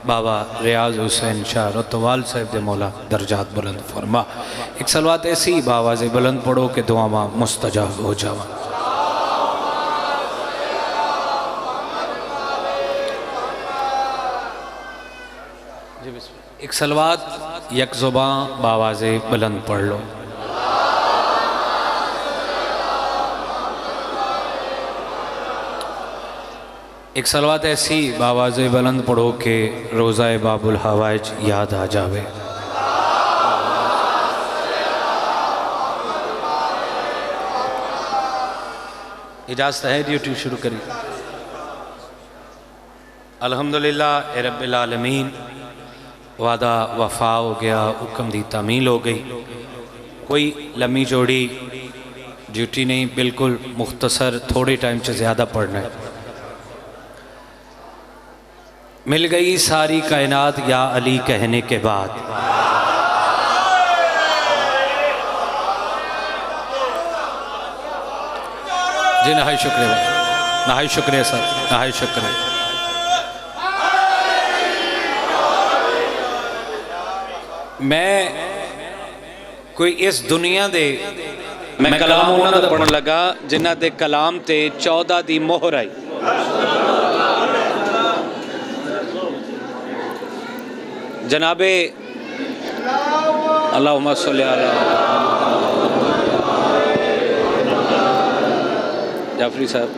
بابا ریاض حسین شاہ رتوال صاحب دے مولا درجات بلند فرما. ایک صلوات ایسی باواز بلند پڑھو کہ دعاواں مستجاب ہو جاواں. ایک صلوات یک زباں باواز بلند پڑھ لو. ایک صلوات ایسی باواز بلند پڑھو کہ روزہ باب الحوائج یاد آ جاوے. اجازت ہے ڈیوٹی شروع کری. الحمدللہ رب العالمین وعدہ وفا ہو گیا, حکم دی تعمیل ہو گئی. کوئی لمبی چوڑی ڈیوٹی نہیں, بالکل مختصر تھوڑے ٹائم سے زیادہ پڑھنا ہے. مل گئی ساری کائنات یا علی کہنے کے بعد. جی نہائی شکریہ, نہائی شکریہ سر, نہائی شکریہ. میں کوئی اس دنیا دے میں کلام انہاں دا پڑھن لگا جنہ دے کلام تے 14 دی مہر آئی. جناب اللہم صلی علی جعفری صاحب,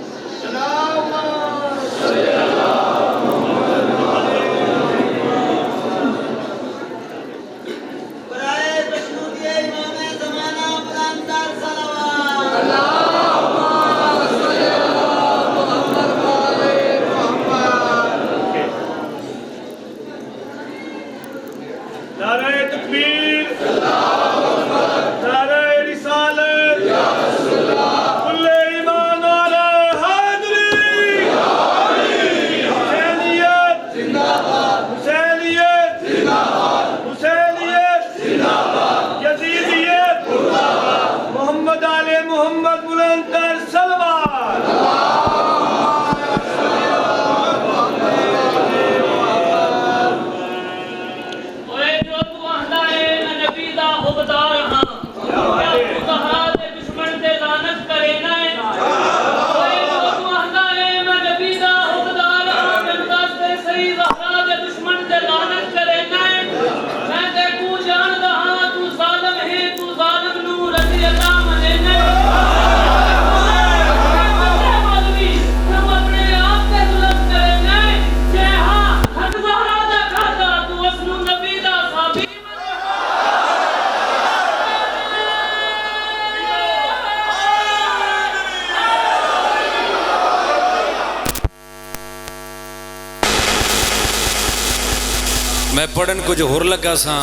میں پڑھن کو جو ہور لگا سا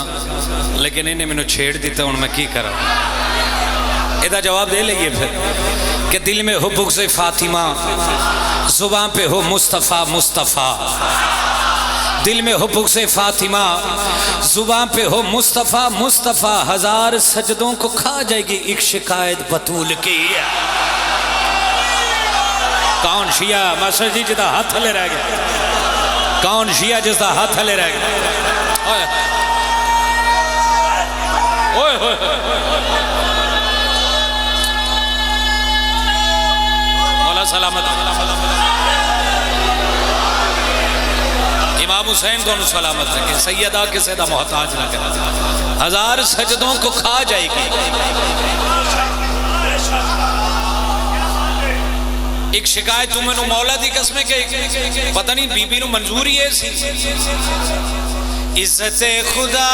لیکن انہیں میں نے چھیڑ دیتا ہوں, میں کی کرا. ادھا جواب دے لئیے پھر کہ دل میں ہو بغض فاطمہ, زبان پہ ہو مصطفیٰ مصطفیٰ. دل میں ہو بغض فاطمہ, زبان پہ ہو مصطفیٰ مصطفیٰ. ہزار سجدوں کو کھا جائے گی ایک شکایت بطول کی. کون شیعہ ماسٹر جی جدہ ہاتھ لے رہ گیا, کون شیعہ جس دا ہاتھ لے رہ گیا. مولا سلامت. امام حسین دونوں سلامت رکھے, سیدہ کے سیدہ محتاج نہ کرے. ہزار سجدوں کو کھا جائے گی ایک شکایت. تمہیں نو مولا دی قسمیں کہ پتہ نہیں بی بی نو منظوری ہے سی. عزت خدا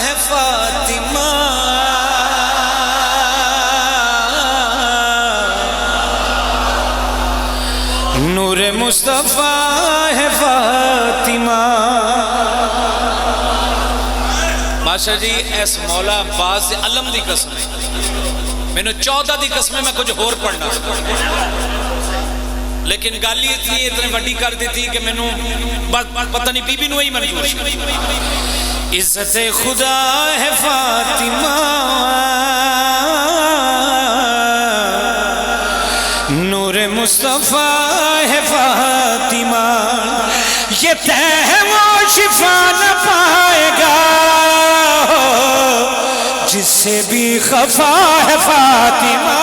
ہے فاطمہ, نور مصطفیٰ ہے فاطمہ. بادشاہ جی ایس مولا عباس علم دی قسم ہے, میں نے 14 دی قسمیں میں کچھ اور پڑھنا, لیکن گالی تھی اتنے بڑی کر دی تھی کہ میں نے پتہ نہیں بی بی نو ہی منظور شکل. عزت خدا ہے فاطمہ, نور مصطفیٰ ہے فاطمہ. یہ تہ شفا نہ پائے گا جس سے بھی خفا ہے فاطمہ.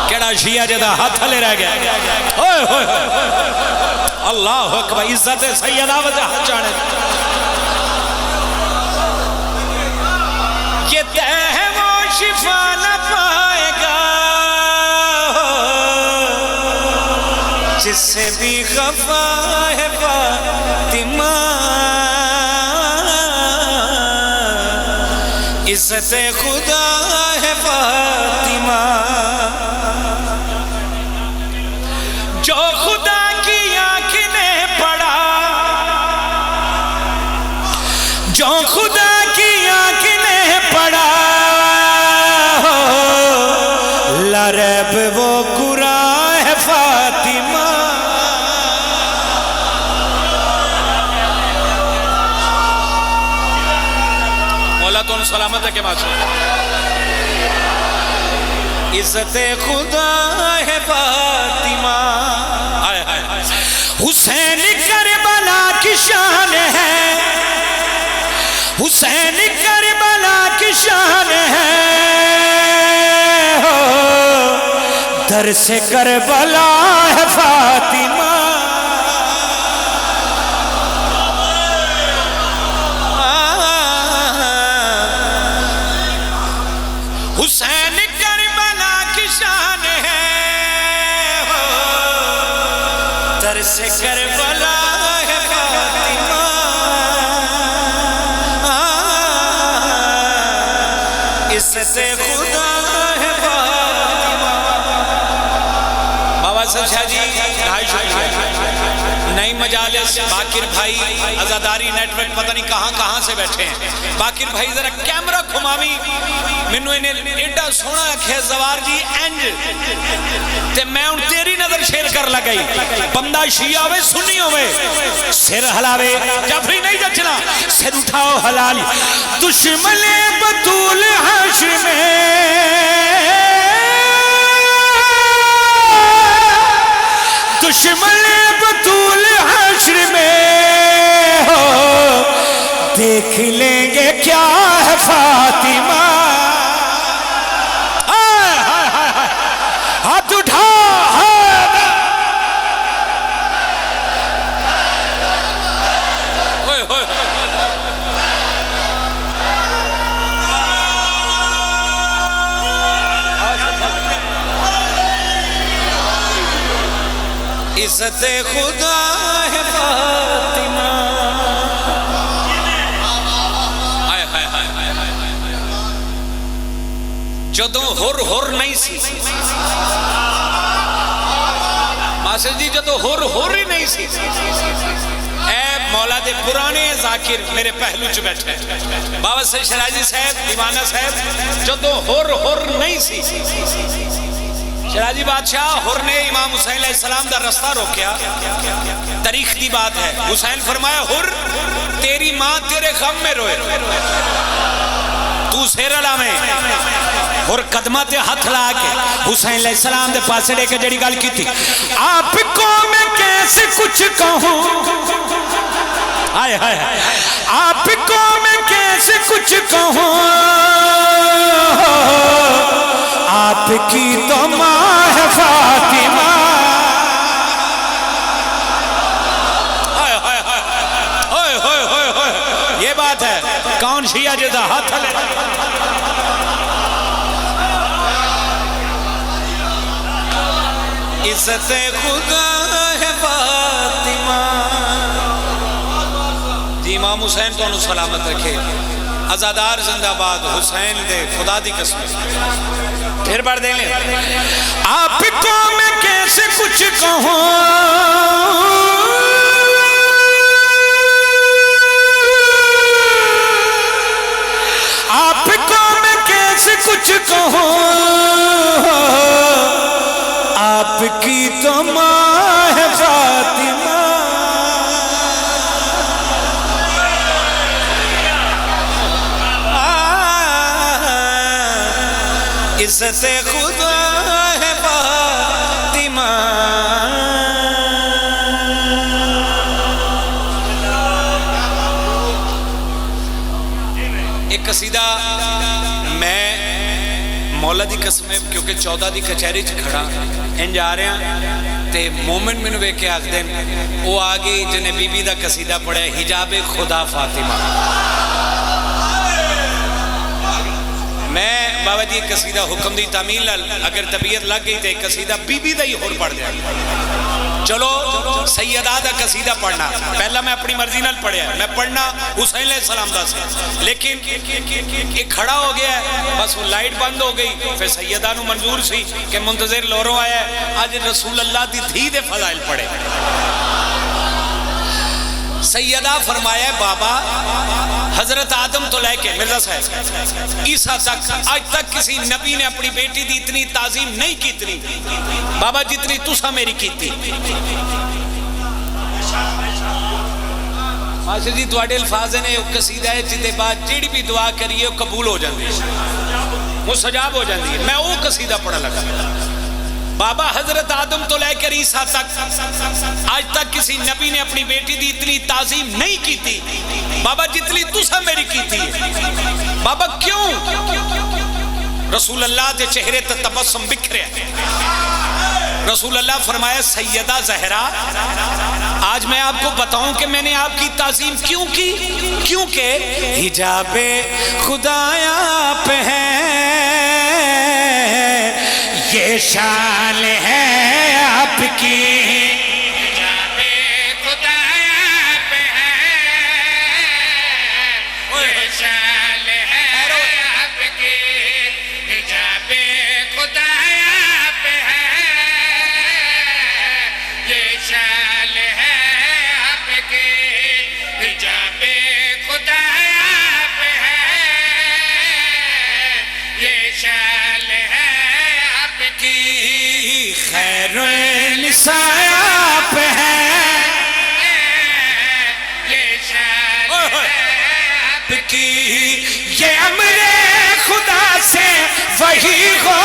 کیڑا شیعہ جدا ہاتھ لے رہ گیا. ہوئے ہوئے اللہ اکبر. عزت سیدہ وجہ چانے یہ تے ہے وہ شفا نہ پائے گا جس سے بھی خفا ہے فاطمہ. عزت خدا ہے فاطمہ جو خدا کی آنکھ نے پڑھا, جو خدا کی آنکھ نے پڑھا لا ریب وہ قرآن ہے فاطمہ. مولا تو سلامت ہے کہ بادشاہ. عزت خدا ہے فاطمہ. حسین کربلا کی شان ہے, حسین کربلا کی شان ہے, در سے کربلا ہے فاطمہ. حسین کربلا کی شان ہے, در سے کربلا ہے فاطمہ. عزت خدا ہے فاطمہ. بابا صاحب شاہ جی ڈھائی نئی مجالس. باقر بھائی عزاداری نیٹ ورک پتہ نہیں کہاں کہاں سے بیٹھے ہیں. باقر بھائی ذرا کیمرہ گھماوی. مینوں انہیں ایڈا سونا آکھیا زوار جی انج تے میں ان تیری نظر شیر کر لگئی. بندہ شیعہ ہوئے سنی ہوئے سر ہلاوے جعفری نہیں جچنا, سر اٹھاؤ حلالی. دشمن بطول حشر میں, دشمن بطول حشر میں ہو دیکھ لیں گے کیا ہے فاطمہ. ہاتھ اٹھا عزت خدا ہے فاطمہ. جدوں ہر نہیں سی ماسٹر جی, جدوں ہر ہی نہیں سی. اے مولا دے پرانے ذاکر میرے پہلو چ بیٹھے بابا سید شرازی صاحب دیوانہ صاحب. جدوں ہر نہیں سی شرازی بادشاہ ہر نے امام حسین علیہ السلام دا رستہ روکیا. تاریخ دی بات ہے. حسین فرمایا ہر تیری ماں تیرے غم میں روئے, تو سیر علامے. اور قدمہ تے ہاتھ لا کے حسین علیہ السلام دے پاسے لے کے جڑی گل کی تھی. آپ کو میں کیسے کچھ کہوں, آپ کو میں کیسے کچھ کہوں, آپ کی تو ماں ہے فاطمہ. یہ بات ہے. کون شیعہ جدا ہاتھ لے. عزت خدا ہے فاطمہ. جی امام حسین تو انہوں سلامت رکھے. عزادار زندہ باد. حسین دے خدا دی قسم. پھر بڑھ دیں لیں. آپ کو میں کیسے کچھ کہوں, آپ کو میں کیسے کچھ کہوں, آپ کی تو ماں ہے فاطمہ. عزت خدا ہے فاطمہ. قصیدہ میں مولا دی قسم ہے کیونکہ 14 دی کچہری چ کھڑا ان جا رہے ہیں تے مومن مینوں ویکھ کے آکھدے او آ گئی جنے بی بی دا قصیدہ پڑھیا حجاب خدا فاطمہ. میں بابا جی قصیدہ حکم دی تعمیل اگر طبیعت لگ گئی تے قصیدہ بی بی دا ہی ہور پڑھ دیا. چلو سیدہ دا قصیدہ پڑھنا پہلا میں اپنی مرضی نال پڑھیا میں پڑھنا حسین علیہ السلام دا سے لیکن ایک کھڑا ہو گیا ہے بس وہ لائٹ بند ہو گئی پھر سیدہ نو منظور سی کہ منتظر لوروں آیا ہے آج رسول اللہ دی دھی دے فضائل پڑھے. سیدہ فرمایا ہے بابا حضرت آدم تو لے کے مرزا صاحب عیسیٰ تک آج تک کسی نبی نے اپنی بیٹی دی اتنی تعظیم نہیں کی اتنی بابا جتنی تسا میری کی تھی. ماشاء جی تواڈے الفاظ نے ایک قصیدہ ہے جدے بعد جیڑی بھی دعا کریے وہ قبول ہو جاندی ہے مستجاب ہو جاندی ہے. میں وہ قصیدہ پڑھا لگا بابا حضرت آدم تو لے کر عیسیٰ تک آج تک کسی نبی نے اپنی بیٹی دی اتنی تعظیم نہیں کی تھی بابا جتنی تسا میری کی تھی. بابا کیوں؟ رسول اللہ دے چہرے تے تبسم بکھرے. رسول اللہ فرمایا سیدہ زہرا آج میں آپ کو بتاؤں کہ میں نے آپ کی تعظیم کیوں کی کیونکہ حجاب خدا آپ ہے یہ شان ہے آپ کی حجاب خدا آپ ہے یہ شان ہے آپ کی حجاب خدا آپ ہے یہ شان ہے آپ کی حجاب خدا آپ ہے یہ شان ہے کی خیر النساء آپ ہے یہ شان آپ کی یہ امر خدا سے وہی ہو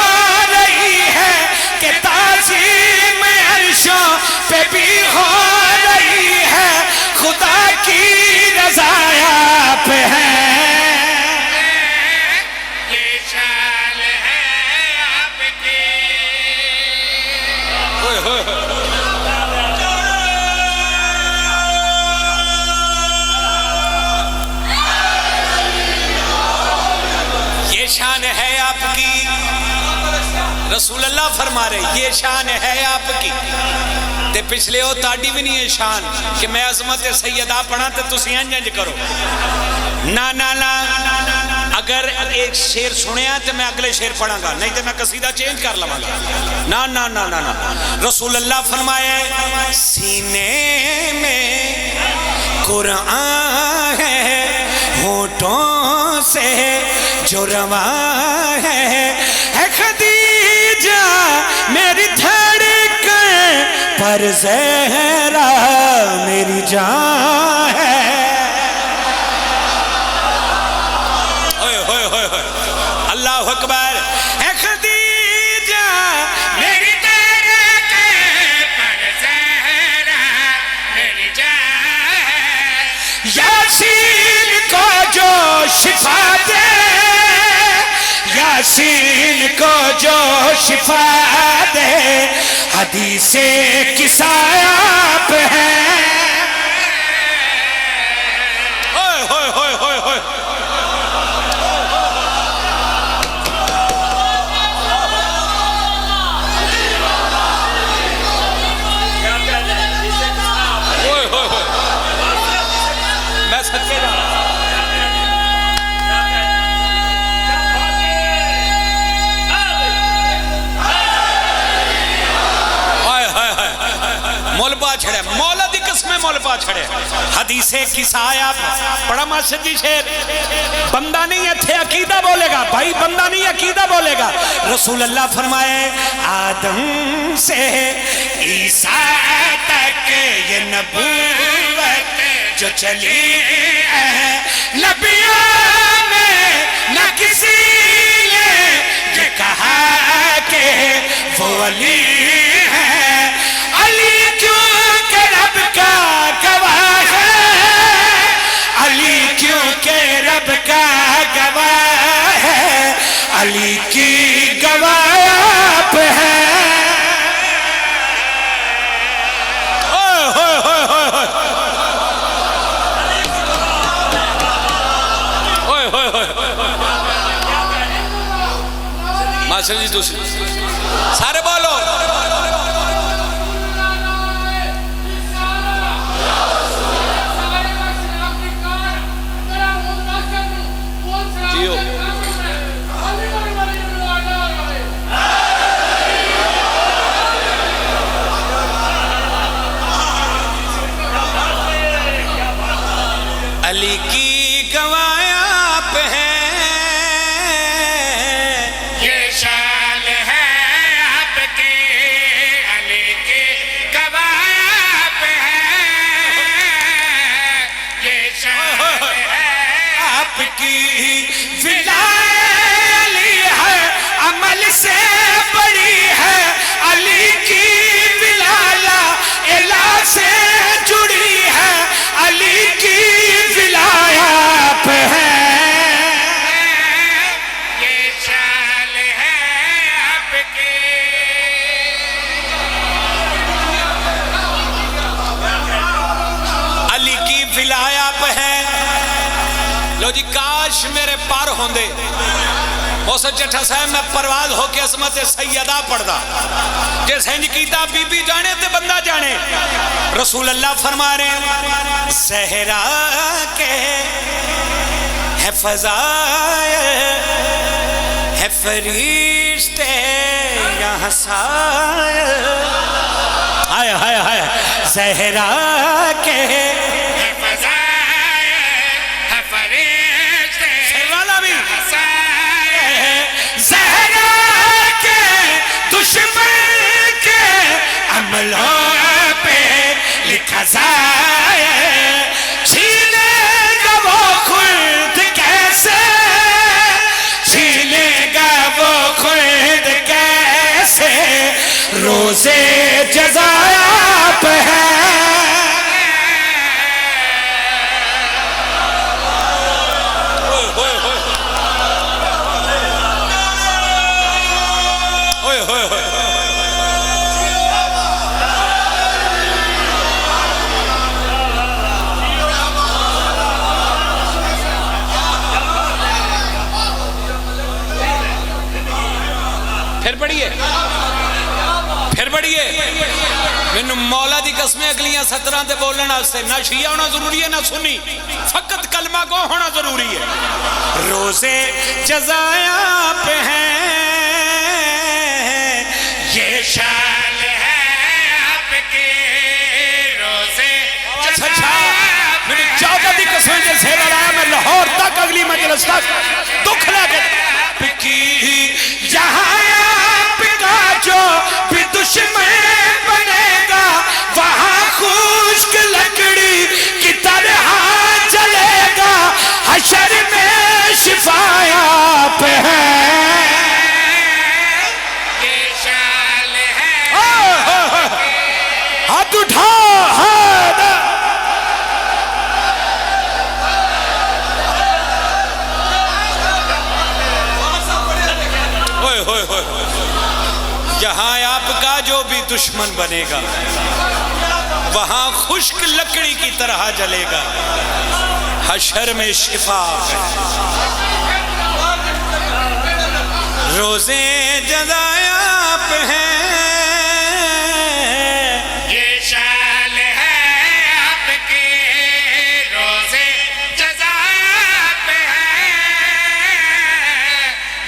رہی ہے کہ تعظیم عرشوں پہ بھی ہو رہی ہے خدا کی رضا آپ ہے. یہ شان ہے آپ کی رسول اللہ فرما رہے یہ شان ہے آپ کی تے پچھلے ہو تاڑی بھی نہیں ہے شان کہ میں عظمت سیدہ پڑھا تے تسی انجنج کرو نا نا نا. اگر ایک شیر سنیا تو میں اگلے شیر پڑھا گا نہیں تو میں قصیدہ چینج کر لوں گا. نا نا نا نا نا رسول اللہ فرمائے سینے میں قرآن ہے ہونٹوں سے جو رواں ہے خدیجہ میری دھڑکن پر زہرا میری جان ہے. اللہ اکبر اے خدیجہ میری دھڑکن پر زہرا میری جان ہے. یاسین کو جو شفا دے یاسین کو جو شفا دے حدیث کسا آپ ہے. مول پا چھڑے مولا دی قسمیں مول پا چھڑے حدیث کسایا پڑا ماشد جی شیر بندہ نہیں ہے تھے عقیدہ بولے گا بھائی بندہ نہیں عقیدہ بولے گا. رسول اللہ فرمائے آدم سے عیسیٰ تک یہ نبوت جو چلی ہے نبیوں میں نہ کسی نے یہ کہا کہ وہ علی ہے. علی کیوں کہ رب کا گواہ ہے علی کیوں کہ رب کا گواہ علی کی گواہ آپ ہیں. ماسٹر جی دوسری سارے بولو. علی کی گواہ آپ ہیں. یہ شان ہے آپ کی. علی کی گواہ آپ ہیں. یہ شان ہے آپ کی ولایت علی ہے عمل سے بڑی ہے. علی کی ولایت الہ سے جڑی ہے. علی کی ولایت ہے. یہ شان ہے آپ کی. علی کی ولایت ہے. لو جی کاش میرے پار ہوندے محسن چٹھا صاحب میں پرواز ہو کے عظمت سیدہ پڑھدا. جس ہنج کیتا بی بی جانے تے بندہ جانے. رسول اللہ فرما رہے ہیں زہرا کے ہے فضائل ہے فرشتے یہاں سائل. ہائے ہائے ہائے زہرا کے دشمن کے عملوں پہ لکھا جائے. چھینے گا وہ خود کیسے. چھینے گا وہ خود کیسے. روزے جزا آپ ہے. پھر بڑھیے مینوں مولا دی قسمیں اگلیاں 17 تے بولن واسطے نہ شیعہ ہونا ضروری ہے نہ سنی. فقط کلمہ گو ہونا ضروری ہے. روزے جزائے آپ ہیں. یہ شان ہے آپ کی. روزے جزا میری 14 دی قسمیں جیسے لڑایا میں لاہور تک اگلی مجلس تک دکھ لگے کی. جہاں آپ کا جو بھی دشمن بنے گا وہاں خشک لکڑی کی طرح جلے گا. حشر میں شفا آپ ہیں. یہ شان ہے. ہاتھ اٹھا جہاں آپ کا جو بھی دشمن بنے گا وہاں خشک لکڑی کی طرح جلے گا. حشر میں شفا ہے. روزے جزائے آپ ہیں. یہ شان ہے آپ کی. روزے جزا آپ ہیں.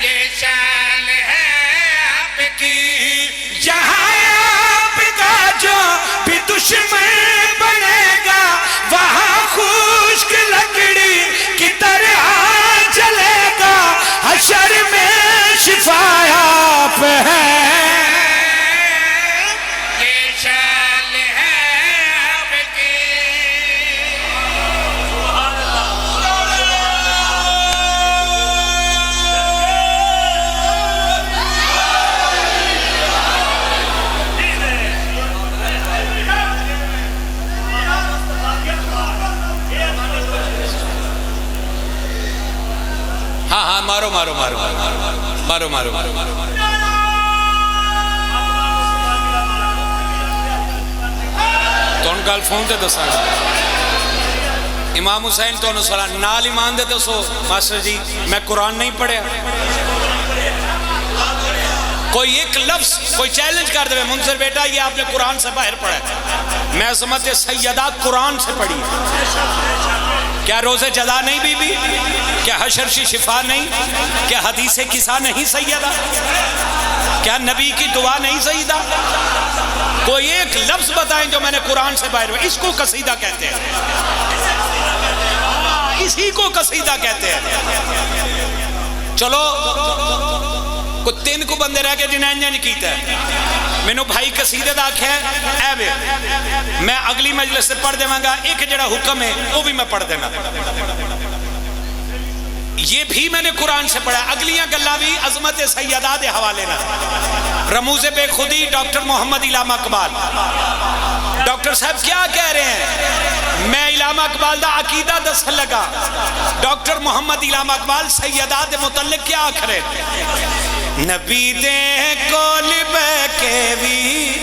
یہ شان ہے آپ کی. جہاں آپ کا جو بھی دشمن بنے گا وہاں خشک لکڑی کی طرح جلے گا. حشر میں شفا آپ ہے. مارو مارو مارو مارو مارو مارو تو ان کا فون تے دسا امام حسین تو انہوں صلاح نال ایمان دے دسو ماسٹر جی میں قرآن نہیں پڑھیا کوئی ایک لفظ کوئی چیلنج کر دے منظر بیٹا یہ آپ نے قرآن سے باہر پڑھا ہے میں عظمت سیدہ قرآن سے پڑھی کیا روزے جزا نہیں بی بی کیا حشر کی شفا نہیں کیا حدیث قصہ نہیں سیدہ کیا نبی کی دعا نہیں سیدہ کوئی ایک لفظ بتائیں جو میں نے قرآن سے باہر اس کو قصیدہ کہتے ہیں اسی کو قصیدہ کہتے ہیں چلو کو تین کو بندے رہ کے جنہیں انجن کیتا ہے میں نے بھائی قصیدہ دا کیا ہے اے بے میں اگلی مجلس سے پڑھ دے مانگا ایک جڑا حکم ہے وہ بھی میں پڑھ دینا یہ بھی میں نے قرآن سے پڑھا اگلیاں گلہ بھی عظمت سیدہ دے حوالے نہ رموز بے خودی ڈاکٹر محمد علامہ اقبال ڈاکٹر صاحب کیا کہہ رہے ہیں میں علامہ اقبال دا عقیدہ دس لگا ڈاکٹر محمد علامہ اقبال سیدہ دے متعلق کیا آکھرے نبی دے کول بے کے بھی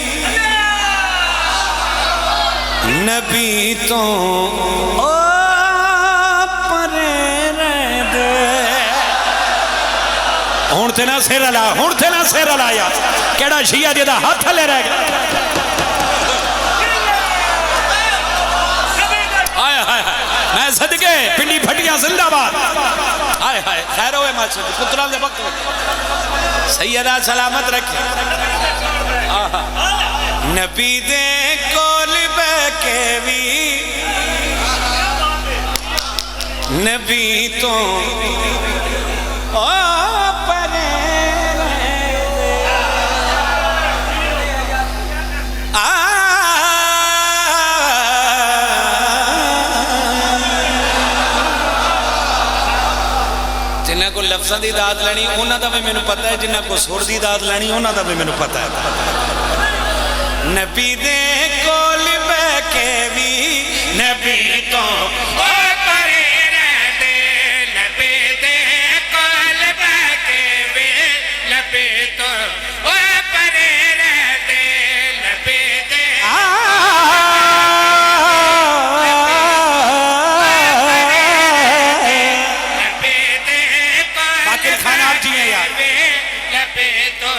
نبی تو پرے رہ دے ہون تے نہ سیر علا ہون تے نہ سیر علا یا کیڑا شیعہ جدہ ہاتھ لے رہ گیا آئے آئے میں صدقے پنڈی پھٹیاں زندہ باد آئے آئے خیر ہوئے ماشاء اللہ پتران دے وقت سیدہ سلامت رکھے نبی دے کول بے کے بھی نبی تو پرے جنہیں کو لفظاں دی داد لینی انہاں دا بھی میں نے پتہ ہے جنہیں کو سور دی داد لینی انہاں دا بھی میں نے پتہ ہے نبی دے کول بے کے بھی نبی تو پرے رہ دے نبی دے کول بے کے بھی نبی تو پرے رہ دے نبی دے باقر خان آپ جی ہیں یار نبی تو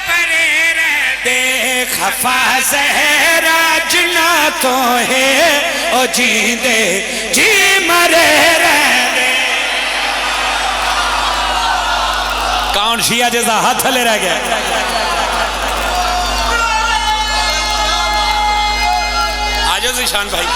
پرے رہ دے خفا زہرا جنا تو ہے او جی دے جی مرے رہ دے کون شیعہ جیسا ہاتھ لے رہ گیا آجو زیشان بھائی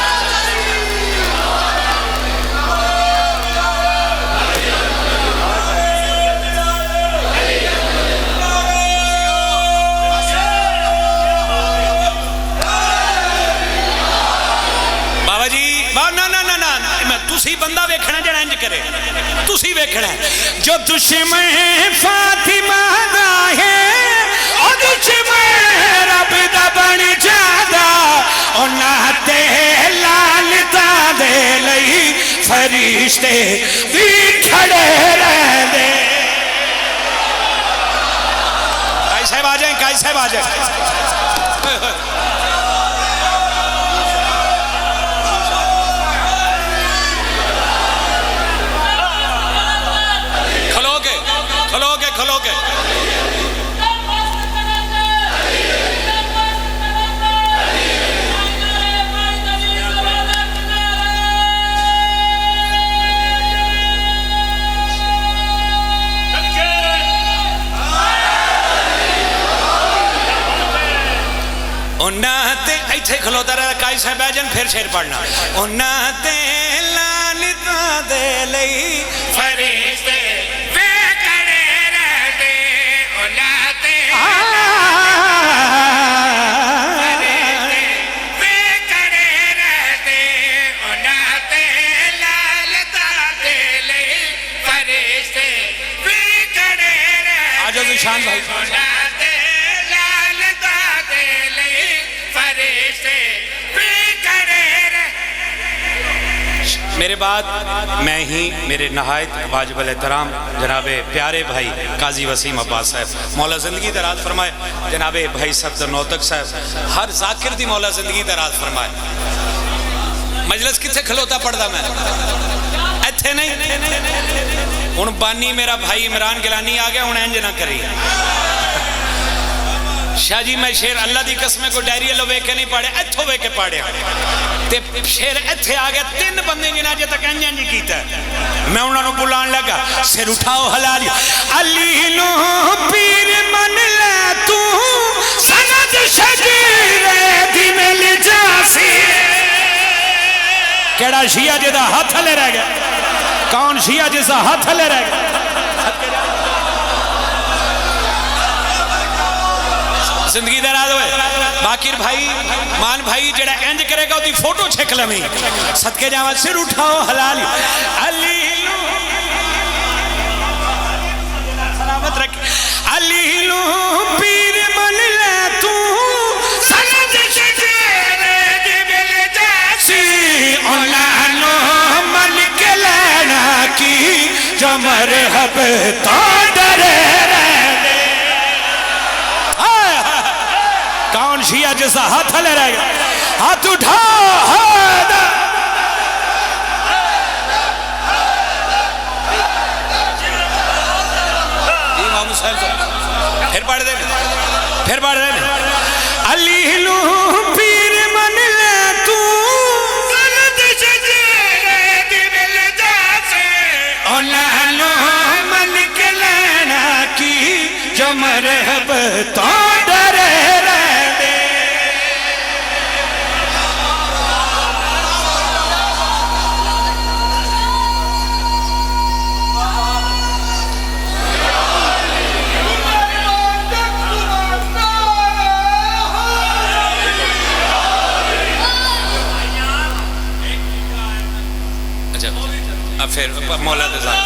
تُسی بندہ ویکھنا جڑا انج کرے تُسی ویکھنا جو دشمن فاطمہ دا ہے او دشمن رب دا بن جادا انہاں تے لال دا دے لئی فرشتے بھی کھڑے رہ دے کائی صاحب آ جائیں کائی صاحب آ جائیں کھلو کے انہاں تے ایتھے کھلوتا رہا کائی صاحب آجن پھر شیر پڑھنا انہاں تے لانتا دے لئی فرشتے شان بھائی میرے بعد میں ہی میرے نہایت واجب الاحترام جناب پیارے بھائی قاضی وسیم عباس صاحب مولا زندگی دراز فرمائے، جناب بھائی صفدر نوتک صاحب ہر ذاکر دی مولا زندگی دراز فرمائے. مجلس کتھے کھلوتا پڑھدا میں ایتھے نہیں. ہن بانی میرا بھائی عمران گیلانی آ گیا، ہن انج نہ کری. شاہ جی میں شیر اللہ دی قسمیں کو ڈائری اللہ وے کے نہیں پاڑے، ایتھو وے کے پاڑے تے شیر ایتھے آ گیا. 3 بندے جنہاں جے تک انج انج کیتا میں انہاں نوں بلان لگا، سر اٹھاؤ حلالی علی نو پیر من لے تو سند شجیرے دی مل جاسی. کیڑا شیعہ جے دا ہاتھ لے رہ گیا؟ کون شیعہ جس دا ہاتھ لے رہ گیا؟ زندگی دراز ہوئے. باقر بھائی مان بھائی جڑا انج کرے گا دی فوٹو چھک لمی. صدقے جاوہ سر اٹھاؤ حلالی علی لو سلامت رکھ علی لو پیر من لے تو سند شجیرے دی مل جاسی. اولانو من کے لینا کی جو مرحب تو ڈرے رہنے. کون شیعہ جیسا ہاتھ لے رہے گا؟ ہاتھ اٹھا امام حسین پھر پڑھ دے پھر پڑھ دے. علی لو پیر من لے تو سند شجیرے دی مل جاسی. اولانو من کے لینا کی جو مرحب تو ڈرے. پھر مولا دے ذات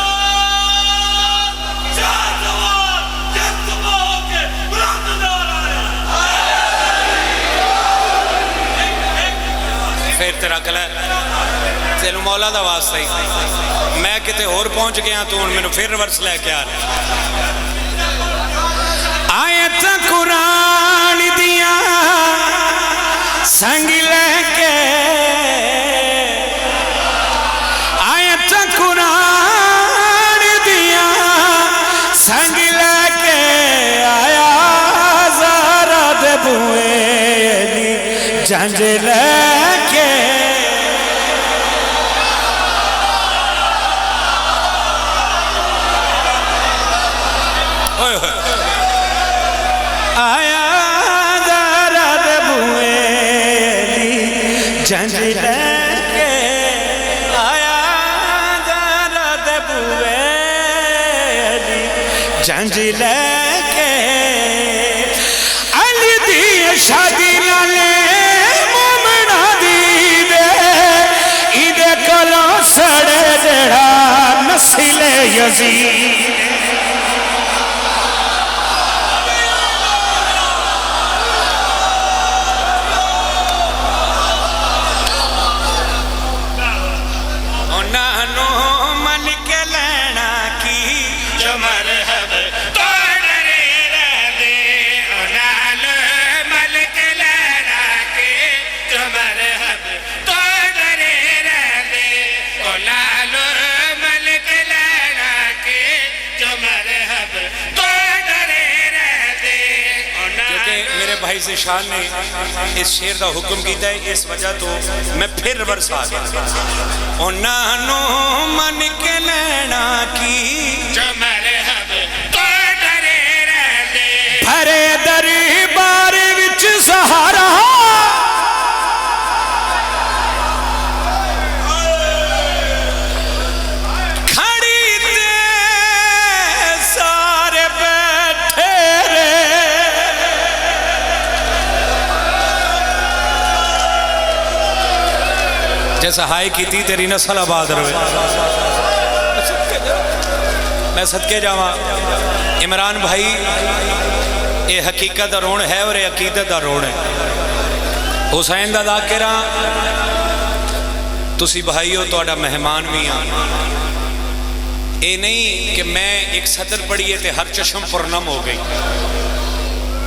پھر تیرا کلا تینو مولا دا واسطہ ہی. میں کتے اور پہنچ گیا تو ان میں پھر ورس لے کے آ رہا. آیت قرآن دیا سنگ لے کے قرآن دیا سنگ لے کے آیا زہرا دے بوئے جنج لے کے. آیا زہرا دے بوئے جنج لے جنج لے کے. علی دی شادی نالے مومنہ دی دے ایدے کلو سڑے جڑا نسل یزید. بھائی زیشان نے اس شیر دا حکم کیتا ہے، اس وجہ تو میں پھر ورس آ گیا. انہوں من کے لینا کی جو مرحب تو ڈرے رہ دے. بھرے دربار وچ سہارا کھڑی تے سارے بیٹھے رے. جیسا ہائی کی تھی تیری نسل آباد روے. میں صدقے جاواں عمران بھائی یہ حقیقت دا روڑ ہے اور یہ عقیدت دا روڑ ہے. حسین دا ذاکرہ تسی بھائی ہو تو مہمان بھی ہاں اے نہیں کہ میں ایک سطر پڑھیے تے ہر چشم پرنم ہو گئی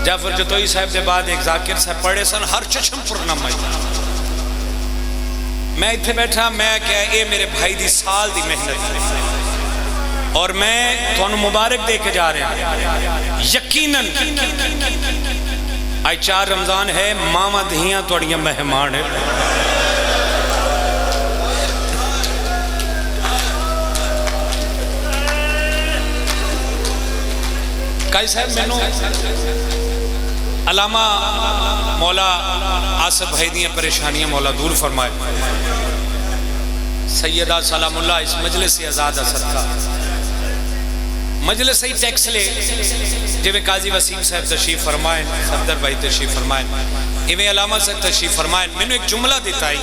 جعفر جتوئی صاحب دے بعد ایک ذاکر صاحب پڑھے سن ہر چشم پرنم آئی میں اتھے بیٹھا میں کیا اے میرے بھائی دی سال دی محنت اور میں تو انہوں مبارک دے کے جا رہے ہیں یقیناً آج 4 رمضان ہے ماما دھیاں توڑیاں مہمان ہے کائی صاحب میں علامہ مولا آصف بھائی دیاں پریشانیاں مولا دور فرمائے سیدہ سلام اللہ اس مجلس سے آزاد صدقہ مجلس سے ٹیکس لے جو قاضی وسیم صاحب تشریف فرمائیں صفدر بھائی تشریف فرمائیں ایویں علامہ صاحب تشریف فرمائیں میں نے ایک جملہ دیتا ہی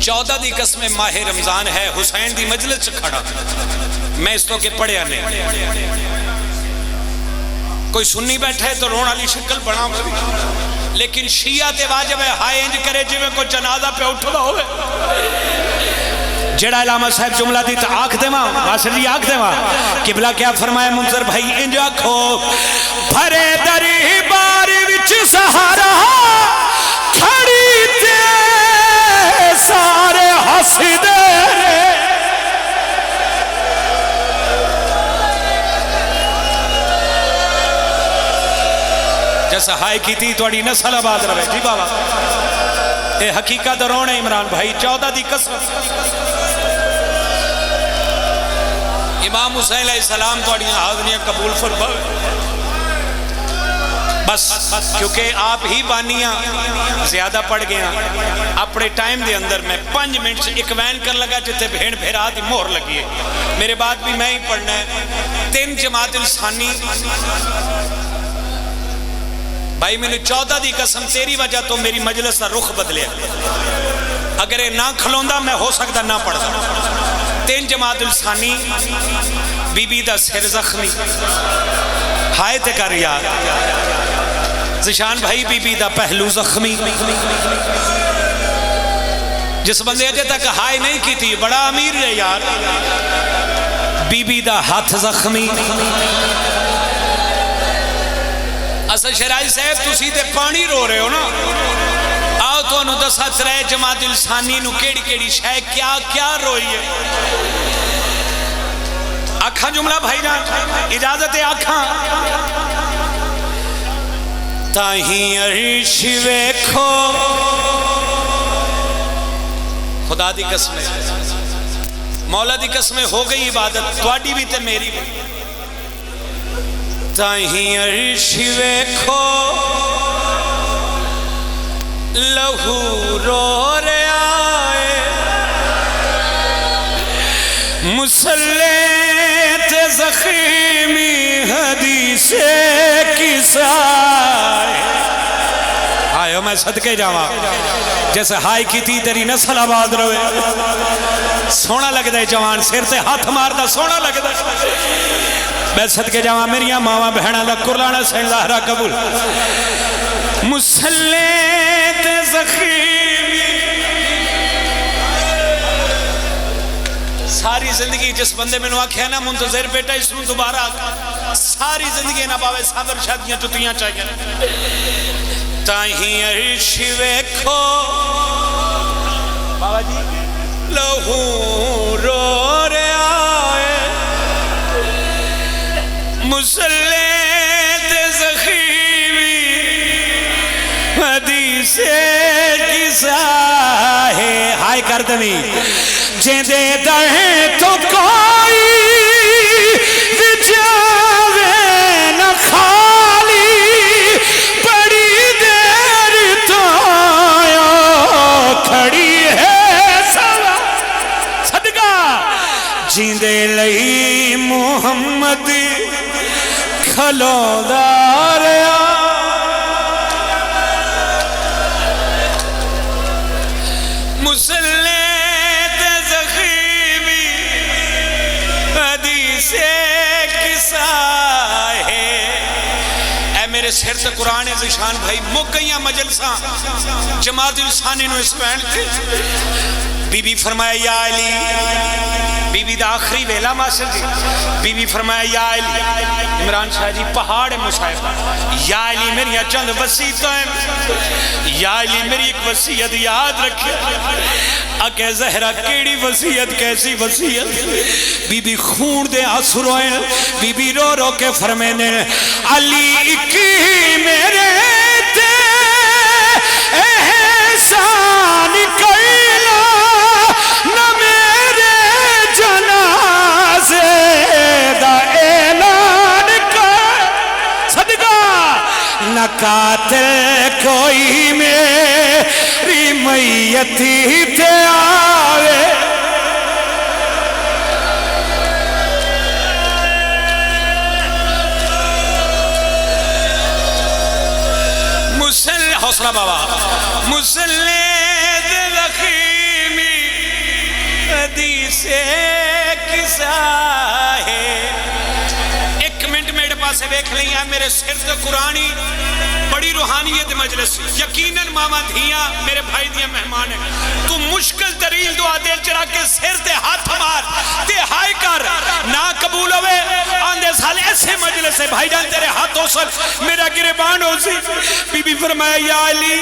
14 دی قسم ماہ رمضان ہے حسین دی مجلس سے کھڑا میں اس تو کہ پڑھیا نہیں کوئی سنی بیٹھا ہے تو رون علی شکل بنا لیکن شیعہ تے واجب ہے ہائے انج کرے جو کو جنازہ پہ اٹھو دا ہوئے جڑا علامہ صاحب جملہ دی تا آنکھ دے ماں ناصر جی آنکھ دے ماں قبلہ کیا فرمائے منظر بھائی انج آنکھو بھرے دری باری وچ سہارا کھڑی تے سارے ہس دے جیسا ہائے کی تھی توڑی نسل آباد روے جی بابا اے حقیقت رونے عمران بھائی 14 دی قسم امام حسین علیہ السلام توڑیاں حاضریاں قبول فرمائے بس کیونکہ آپ ہی بانیاں زیادہ پڑھ گیا اپنے ٹائم دے اندر میں 5 منٹ سے ایک وین کر لگا جتے بھیڑ بھیرا دی مہر لگی ہے میرے بعد بھی میں ہی پڑھنا ہے 3 جماعت الثانی بھائی میں نے 14 دی قسم تیری وجہ تو میری مجلس کا رخ بدلیا اگر یہ نہ کھلوندا میں ہو سکتا نہ پڑھتا 3 جماعت الثانی بی بی دا سر زخمی ہائے تے کر یار زشان بھائی بی بی دا پہلو زخمی جس بندے اجے تک ہائے نہیں کی تھی بڑا امیر ہے یار بی بی دا ہاتھ زخمی اصل شرائی صاحب تسی تے پانی رو رہے ہو نا آؤ تو انہوں دسات رہے جماعت الثانی نو کیڑی کیڑی شاہ کیا کیا روئی ہے آنکھاں جملہ بھائی جان اجازت ہے آنکھاں تاہیں عرش ویکھو خدا دی قسمیں مولا دی قسمیں ہو گئی عبادت تواڈی بھی تے میری بھی تاہیں عرش ویکھو لہو رو رہے آئے مسلح تے زخیمی حدیث کسائے آئے میں صدقے جاواں جیسے ہائی کی تھی تیری نسل آباد روے سونا لگ دے جوان سر تے ہاتھ مار دا سونا لگ دے میں صدقے جاواں میری ماما بہنہ دا قرآن سین ظاہرہ قبول مسلح تے زخیمی ساری زندگی جس بندے میں نوا کھینا منتظر بیٹا اس میں دوبارہ ساری زندگی نہ باوے صابر شادیاں چتیاں چاہیے تاہیں عرش ویکھو بابا جی لہو رو رہے آئے مسلح تے زخیمی حدیث کسائے ہائے کر دمی جیں دے دہیں تو کوئی وجاوے نہ خالی بڑی دیر تو کھڑی ہے سوا صدقہ جیں دے لئی محمد کھلو داریا مسلح سر تے قرآن ذیشان بھائی مک گئیاں مجلساں جماعت الثانی نو اس پہن کے بی بی فرمایا یا علی، بی بی دا آخری ویلا ماسل دی، بی بی فرمایا یا علی، عمران شاہ جی پہاڑ مصاحبہ، یا علی میری چند وصیتیں ہیں، یا علی میری ایک وصیت یاد رکھے، اکے زہرہ کیڑی وصیت، کیسی وصیت؟ بی بی خون دے آنسو روئے، بی بی رو رو کے فرمینے، علی کی میرے تے احسان کیلا، نہ میرے جنازے دا اعلان کر، صدقہ نہ قاتل کوئی میری میتی تے آوے، حوصلہ بابا مسلید لخیمی حدیث کسا ہے. ایک منٹ میرے پاس بیک لیں ہے میرے سر تو قرآنی بڑی روحانیت مجلس، یقیناً ماما دھیاں میرے بھائی دیاں مہمان ہیں، تو مشکل ترین دعا دل چرا کے سر تے ہاتھ مار تے ہائے کر نہ قبول ہوئے آندے سال ایسے مجلس ہے بھائی جان تیرے ہاتھوں سے میرا گریبان ہو سی. بی بی فرمایا یا علی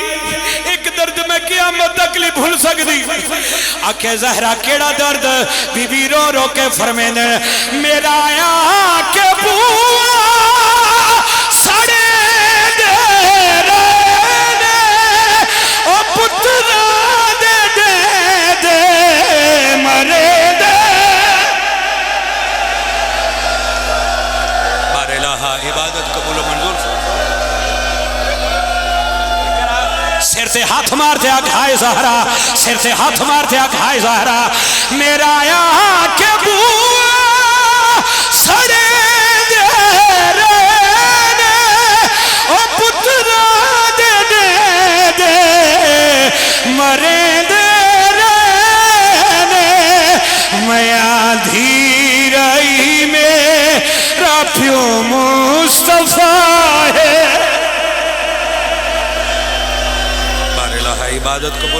ایک درد میں قیامت تک نہیں بھول سکتی. آکھے زہرہ کیڑا درد؟ بی بی رو رو کے فرمینے میرا آیا کہ بوا سڑے دے رہنے او پترا دے دے دے مرے دے. بار الہا عبادت قبول و منظور سر سے ہاتھ مارتے آگ ہائے زہرا، سر سے ہاتھ مارتے آگ ہائے زہرا میرا آیا کہ بوا سڑے دے رہنے او پترا دے دے دے مرے دے رہنے میں آدھی رئی میرا پیو مصطفیٰ ہے. بار الہا عبادت قبول